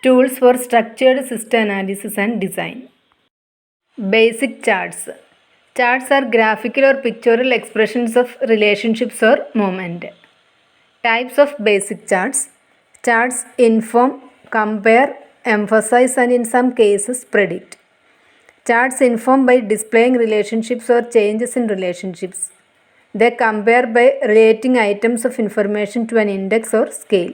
Tools for structured system analysis and design. Basic charts. Charts are graphical or pictorial expressions of relationships or movement. Types of basic charts. Charts inform, compare, emphasize, and in some cases predict. Charts inform by displaying relationships or changes in relationships. They compare by relating items of information to an index or scale.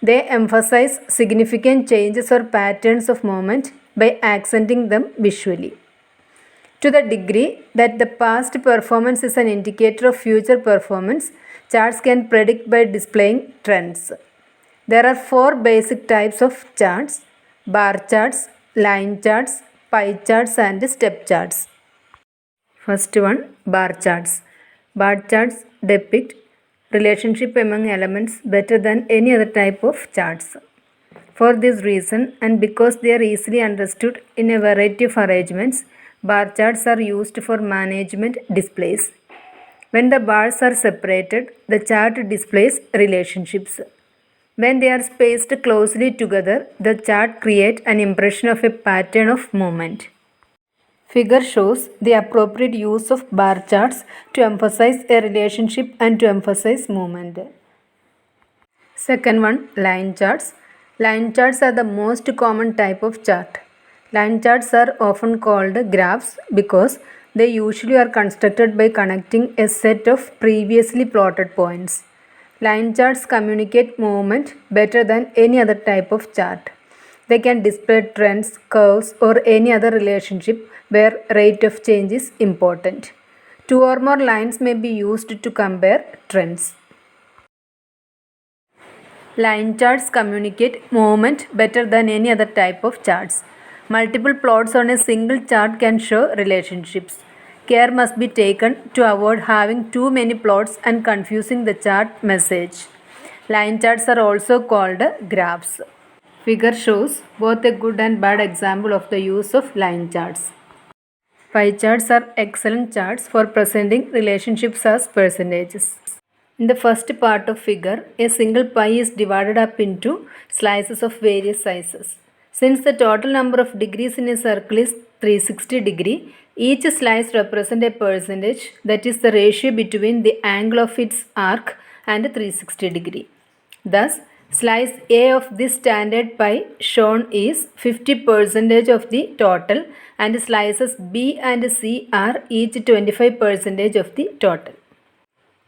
They emphasize significant changes or patterns of movement by accenting them visually. To the degree that the past performance is an indicator of future performance, charts can predict by displaying trends. There are 4 basic types of charts: bar charts, line charts, pie charts, and step charts. First one, bar charts. Bar charts depict relationship among elements better than any other type of charts. For this reason, and because they are easily understood in a variety of arrangements, bar charts are used for management displays. When the bars are separated, the chart displays relationships. When they are spaced closely together, the chart creates an impression of a pattern of movement. Figure shows the appropriate use of bar charts to emphasize a relationship and to emphasize movement. Second one, line charts. Line charts are the most common type of chart. Line charts are often called graphs because they usually are constructed by connecting a set of previously plotted points. Line charts communicate movement better than any other type of chart. They can display trends, curves, or any other relationship where rate of change is important. 2 or more lines may be used to compare trends. Line charts communicate movement better than any other type of charts. Multiple plots on a single chart can show relationships. Care must be taken to avoid having too many plots and confusing the chart message. Line charts are also called graphs. Figure shows both a good and bad example of the use of line charts. Pie charts are excellent charts for presenting relationships as percentages. In the first part of figure, a single pie is divided up into slices of various sizes. Since the total number of degrees in a circle is 360 degree, each slice represents a percentage, that is the ratio between the angle of its arc and 360 degree. Thus, slice A of this standard pie shown is 50% of the total, and slices B and C are each 25% of the total.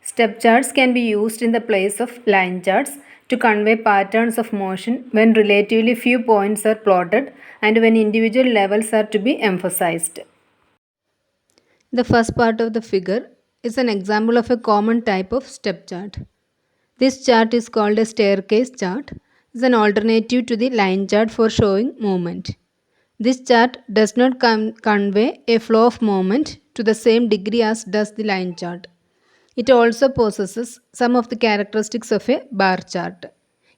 Step charts can be used in the place of line charts to convey patterns of motion when relatively few points are plotted and when individual levels are to be emphasized. The first part of the figure is an example of a common type of step chart. This chart is called a staircase chart. It is an alternative to the line chart for showing movement. This chart does not convey a flow of movement to the same degree as does the line chart. It also possesses some of the characteristics of a bar chart.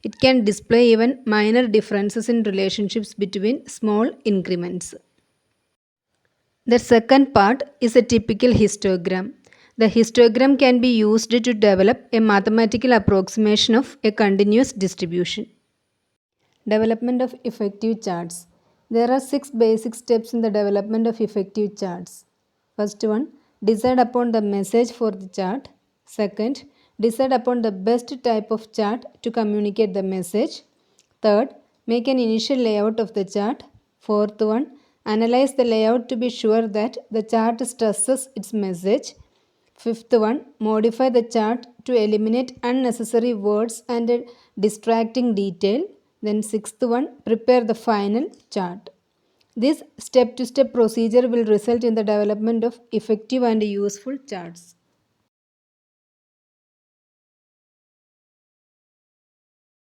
It can display even minor differences in relationships between small increments. The second part is a typical histogram. The histogram can be used to develop a mathematical approximation of a continuous distribution. Development of effective charts. There are 6 basic steps in the development of effective charts. First one, decide upon the message for the chart. Second, decide upon the best type of chart to communicate the message. Third, make an initial layout of the chart. Fourth one, analyze the layout to be sure that the chart stresses its message. Fifth one, modify the chart to eliminate unnecessary words and distracting detail. Then sixth one, prepare the final chart. This step-to-step procedure will result in the development of effective and useful charts.